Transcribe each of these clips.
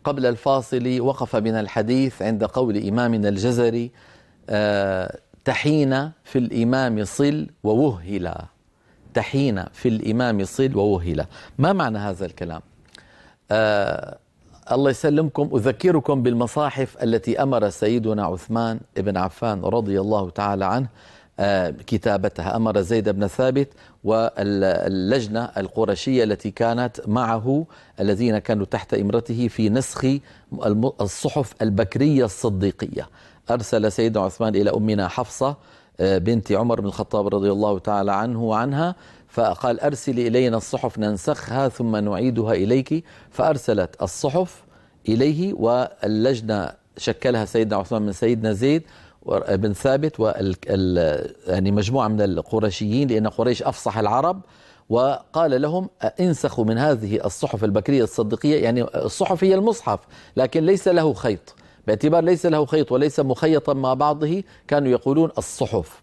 قبل الفاصل وقف بنا الحديث عند قول إمامنا الجزري: تحين في الإمام صل ووهلا. تحين في الإمام صل ووهلا. ما معنى هذا الكلام؟ الله يسلمكم، أذكركم بالمصاحف التي أمر سيدنا عثمان بن عفان رضي الله تعالى عنه كتابتها. أمر زيد بن ثابت واللجنة القرشية التي كانت معه، الذين كانوا تحت إمرته، في نسخ الصحف البكرية الصديقية. أرسل سيدنا عثمان إلى أمنا حفصة بنت عمر بن الخطاب رضي الله تعالى عنه وعنها، فقال: أرسلي إلينا الصحف ننسخها ثم نعيدها إليك. فأرسلت الصحف إليه، واللجنة شكلها سيدنا عثمان من سيدنا زيد بن ثابت يعني مجموعة من القرشيين، لأن قريش أفصح العرب، وقال لهم: انسخوا من هذه الصحف البكرية الصديقية. يعني الصحف هي المصحف، لكن ليس له خيط، باعتبار ليس له خيط وليس مخيطا مع بعضه كانوا يقولون الصحف.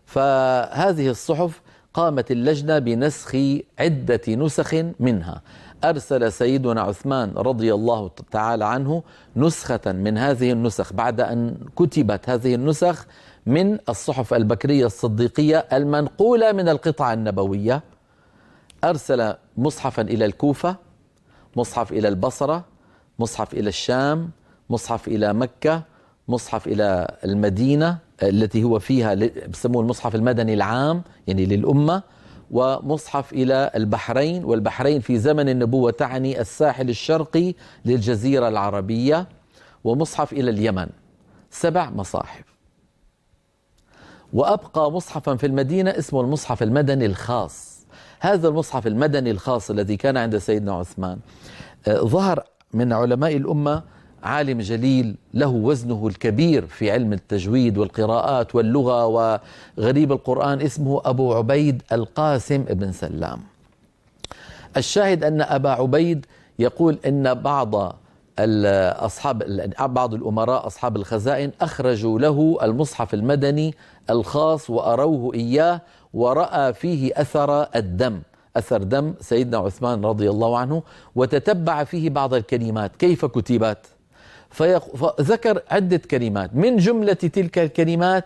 فهذه الصحف قامت اللجنة بنسخ عدة نسخ منها. أرسل سيدنا عثمان رضي الله تعالى عنه نسخة من هذه النسخ بعد أن كتبت هذه النسخ من الصحف البكرية الصديقية المنقولة من القطع النبوية. أرسل مصحفا إلى الكوفة، مصحف إلى البصرة، مصحف إلى الشام، مصحف إلى مكة، مصحف إلى المدينة التي هو فيها بسموه المصحف المدني العام يعني للأمة، ومصحف إلى البحرين، والبحرين في زمن النبوة تعني الساحل الشرقي للجزيرة العربية، ومصحف إلى اليمن. 7 مصاحف. وأبقى مصحفا في المدينة اسمه المصحف المدني الخاص. هذا المصحف المدني الخاص الذي كان عند سيدنا عثمان ظهر من علماء الأمة عالم جليل له وزنه الكبير في علم التجويد والقراءات واللغة وغريب القرآن، اسمه أبو عبيد القاسم بن سلام. الشاهد أن أبا عبيد يقول إن بعض الأمراء أصحاب الخزائن أخرجوا له المصحف المدني الخاص وأروه إياه، ورأى فيه أثر الدم، أثر دم سيدنا عثمان رضي الله عنه، وتتبع فيه بعض الكلمات كيف كتبت، فذكر عدة كلمات. من جملة تلك الكلمات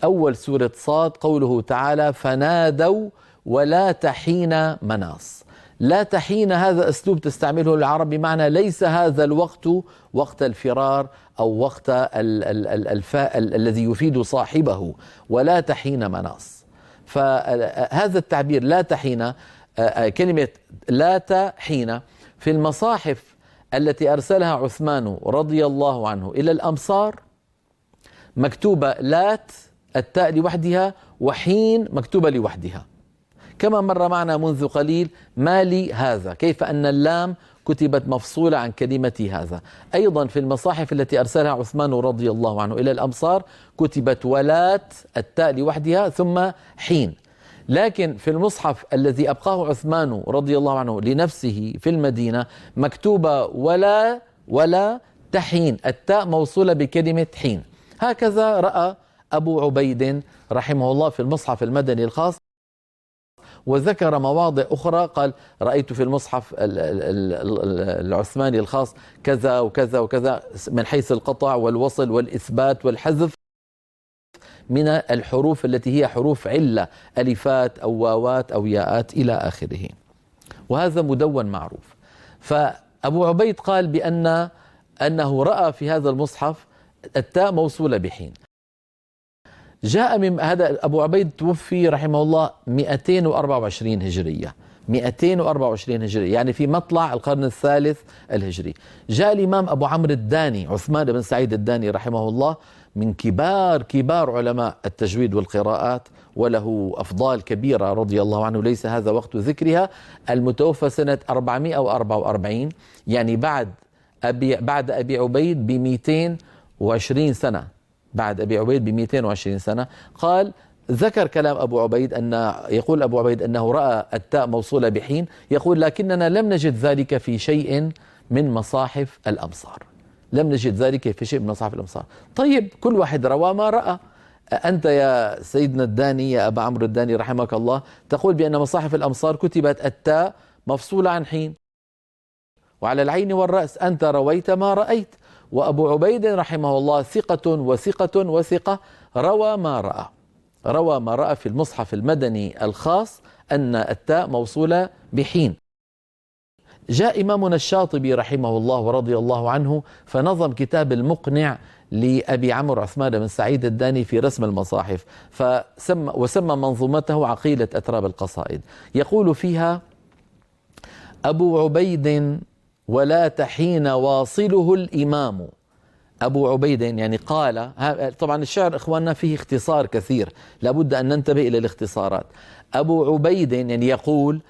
أول سورة صاد قوله تعالى: فنادوا ولا تحين مناص. لا تحين هذا أسلوب تستعمله العرب بمعنى ليس هذا الوقت وقت الفرار أو وقت الذي يفيد صاحبه، ولا تحين مناص. فهذا التعبير لا تحين، كلمة لا تحين في المصاحف التي أرسلها عثمان رضي الله عنه إلى الأمصار مكتوبة لات التاء لوحدها، وحين مكتوبة لوحدها، كما مر معنا منذ قليل ما لي هذا، كيف أن اللام كتبت مفصولة عن كلمة هذا. أيضا في المصاحف التي أرسلها عثمان رضي الله عنه إلى الأمصار كتبت ولات التاء لوحدها ثم حين. لكن في المصحف الذي أبقاه عثمان رضي الله عنه لنفسه في المدينة مكتوبة ولا تحين، التاء موصولة بكلمة حين. هكذا رأى أبو عبيد رحمه الله في المصحف المدني الخاص، وذكر مواضع أخرى قال: رأيت في المصحف العثماني الخاص كذا وكذا وكذا من حيث القطع والوصل والإثبات والحذف من الحروف التي هي حروف علة، ألفات أو واوات أو ياءات إلى آخره، وهذا مدون معروف. فأبو عبيد قال أنه رأى في هذا المصحف التاء موصولة بحين. جاء من هذا أبو عبيد توفي رحمه الله 224 هجرية، 224 هجرية يعني في مطلع القرن الثالث الهجري. جاء الإمام أبو عمرو الداني عثمان بن سعيد الداني رحمه الله، من كبار علماء التجويد والقراءات، وله أفضال كبيرة رضي الله عنه ليس هذا وقت ذكرها، المتوفى سنة 444 يعني بعد أبي عبيد ب 220 سنة، بعد أبي عبيد ب 220 سنة. قال ذكر كلام أبو عبيد يقول أبو عبيد أنه رأى التاء موصولة بحين، يقول: لكننا لم نجد ذلك في شيء من مصاحف الأمصار، لم نجد ذلك في شيء من مصاحف الأمصار. طيب كل واحد روى ما رأى. أنت يا سيدنا الداني يا أبا عمرو الداني رحمك الله تقول بأن مصاحف الأمصار كتبت التاء مفصولة عن حين، وعلى العين والرأس، أنت رويت ما رأيت. وأبو عبيد رحمه الله ثقة وثقة وثقة، روى ما رأى، روى ما رأى في المصحف المدني الخاص أن التاء موصولة بحين. جاء إمامنا الشاطبي رحمه الله ورضي الله عنه فنظم كتاب المقنع لأبي عمرو عثمان بن سعيد الداني في رسم المصاحف، وسمى منظومته عقيلة أتراب القصائد. يقول فيها: أبو عبيد ولا تحين واصله الإمام. أبو عبيد يعني قال، طبعا الشعر إخواننا فيه اختصار كثير، لابد أن ننتبه إلى الاختصارات. أبو عبيد يعني يقول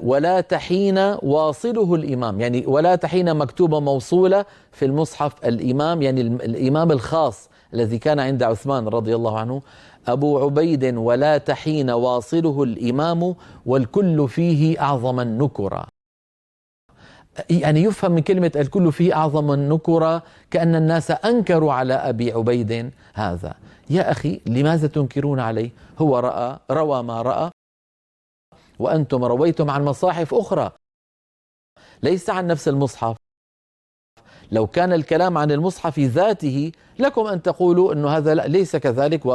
ولا تحين واصله الإمام، يعني ولا تحين مكتوبة موصولة في المصحف الإمام، يعني الإمام الخاص الذي كان عند عثمان رضي الله عنه. أبو عبيد ولا تحين واصله الإمام والكل فيه أعظم النكرة. يعني يفهم من كلمة الكل فيه أعظم النكرة كأن الناس أنكروا على أبي عبيد هذا. يا أخي لماذا تنكرون عليه؟ هو روى ما رأى، وأنتم رويتم عن مصاحف أخرى ليس عن نفس المصحف. لو كان الكلام عن المصحف ذاته لكم أن تقولوا أنه هذا ليس كذلك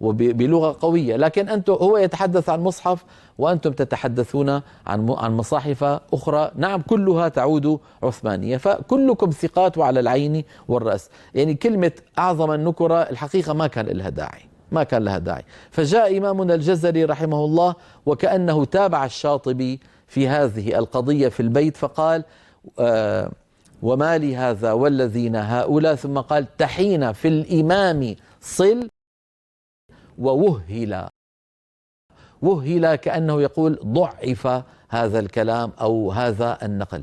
وبلغة قوية، لكن هو يتحدث عن مصحف وأنتم تتحدثون عن مصاحف أخرى، نعم كلها تعود عثمانية، فكلكم ثقات وعلى العين والرأس. يعني كلمة أعظم النكرة الحقيقة ما كان لها داعي، ما كان لها داعي. فجاء إمامنا الجزري رحمه الله وكأنه تابع الشاطبي في هذه القضية في البيت، فقال وما لهذا والذين هؤلاء، ثم قال تحين في الإمام صل ووهل. وهل كأنه يقول ضعف هذا الكلام أو هذا النقل.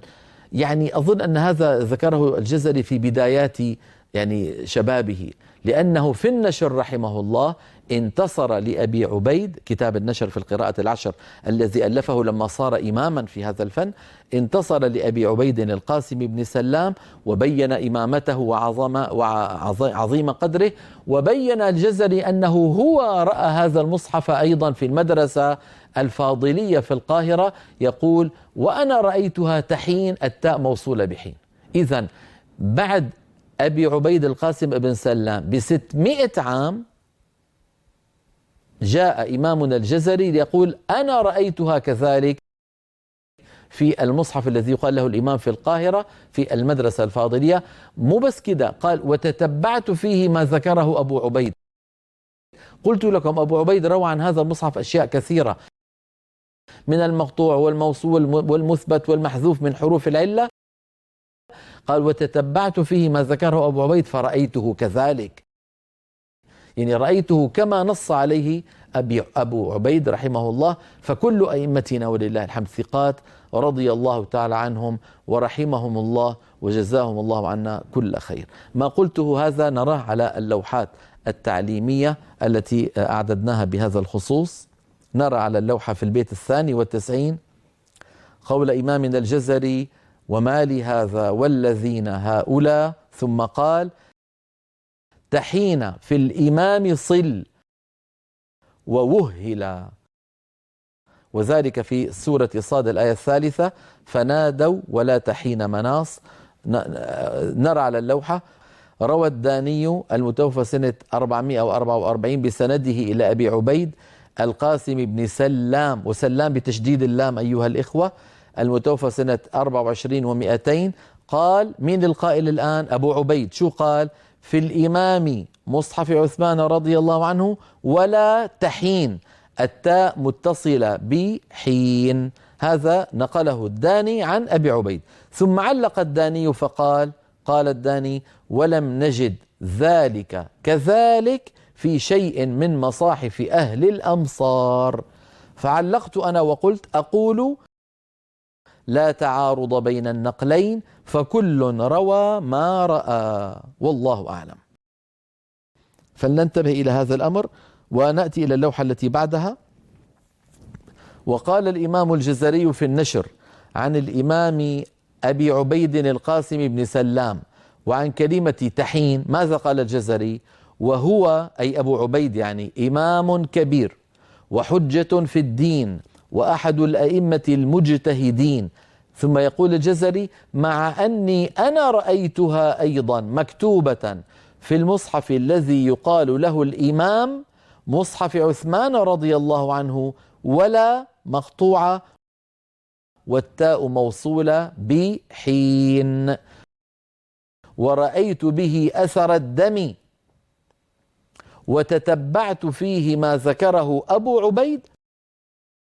يعني أظن أن هذا ذكره الجزري في بدايات يعني شبابه، لأنه في النشر رحمه الله انتصر لأبي عبيد، كتاب النشر في القراءة العشر الذي ألفه لما صار إماما في هذا الفن، انتصر لأبي عبيد القاسم بن سلام وبين إمامته وعظيم قدره، وبين الجزري أنه هو رأى هذا المصحف أيضا في المدرسة الفاضلية في القاهرة، يقول وأنا رأيتها تحين التاء موصولة بحين. إذن بعد أبي عبيد القاسم بن سلام ب600 عام جاء إمامنا الجزري ليقول أنا رأيتها كذلك في المصحف الذي يقال له الإمام في القاهرة في المدرسة الفاضلية. مو بس كده، قال وتتبعت فيه ما ذكره أبو عبيد. قلت لكم أبو عبيد روى عن هذا المصحف أشياء كثيرة من المقطوع والموصول والمثبت والمحذوف من حروف العلة. قال وتتبعت فيه ما ذكره أبو عبيد فرأيته كذلك، يعني رأيته كما نص عليه أبو عبيد رحمه الله. فكل أئمتنا ولله الحمد ثقات رضي الله تعالى عنهم ورحمهم الله وجزاهم الله عنا كل خير. ما قلته هذا نراه على اللوحات التعليمية التي أعددناها بهذا الخصوص. نرى على اللوحة في البيت 92 قول إمامنا الجزري وما لهذا والذين هؤلاء، ثم قال تحين في الإمام صل ووهل، وذلك في سورة صاد الآية 3 فنادوا ولا تحين مناص. نرى على اللوحة روى الداني المتوفى سنة 444 بسنده إلى أبي عبيد القاسم بن سلام، وسلام بتشديد اللام أيها الإخوة، المتوفى سنة 24 و200. قال مين القائل الآن؟ أبو عبيد. شو قال؟ في الإمام مصحف عثمان رضي الله عنه ولا تحين التاء متصلة بحين. هذا نقله الداني عن أبي عبيد. ثم علق الداني فقال قال الداني ولم نجد ذلك كذلك في شيء من مصاحف أهل الأمصار. فعلقت أنا وقلت أقول لا تعارض بين النقلين فكل روى ما رأى والله أعلم. فلننتبه إلى هذا الأمر ونأتي إلى اللوحة التي بعدها. وقال الإمام الجزري في النشر عن الإمام أبي عبيد القاسم بن سلام وعن كلمة تحين ماذا قال الجزري؟ وهو أي أبو عبيد يعني إمام كبير وحجة في الدين وأحد الأئمة المجتهدين ثم يقول الجزري: مع أني أنا رأيتها أيضا مكتوبة في المصحف الذي يقال له الإمام، مصحف عثمان رضي الله عنه، ولا مقطوعة والتاء موصولة بحين، ورأيت به أثر الدم، وتتبعت فيه ما ذكره أبو عبيد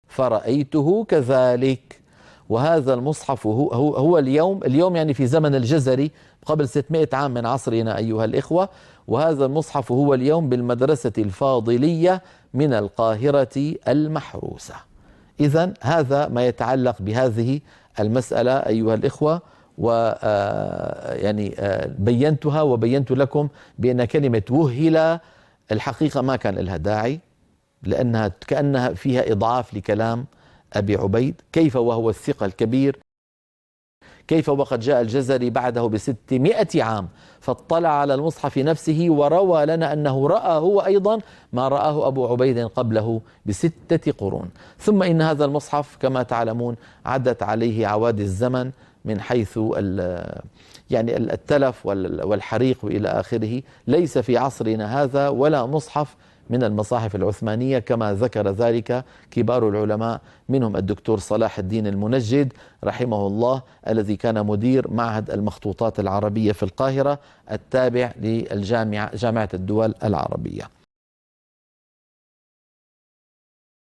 فرأيته كذلك. وهذا المصحف هو اليوم يعني في زمن الجزري قبل 600 عام من عصرنا أيها الإخوة. وهذا المصحف هو اليوم بالمدرسة الفاضلية من القاهرة المحروسة. إذن هذا ما يتعلق بهذه المسألة أيها الإخوة. يعني بينتها وبينت لكم بأن كلمة وهل الحقيقة ما كان لها داعي، لأنها كأنها فيها إضعاف لكلام أبي عبيد. كيف وهو الثقة الكبير، كيف وقد جاء الجزري بعده ب600 عام فاطلع على المصحف نفسه وروى لنا أنه رأى هو أيضا ما رآه أبو عبيد قبله ب6 قرون. ثم إن هذا المصحف كما تعلمون عدت عليه عوادي الزمن من حيث يعني التلف والحريق وإلى آخره. ليس في عصرنا هذا ولا مصحف من المصاحف العثمانية كما ذكر ذلك كبار العلماء، منهم الدكتور صلاح الدين المنجد رحمه الله الذي كان مدير معهد المخطوطات العربية في القاهرة التابع للجامعة جامعة الدول العربية.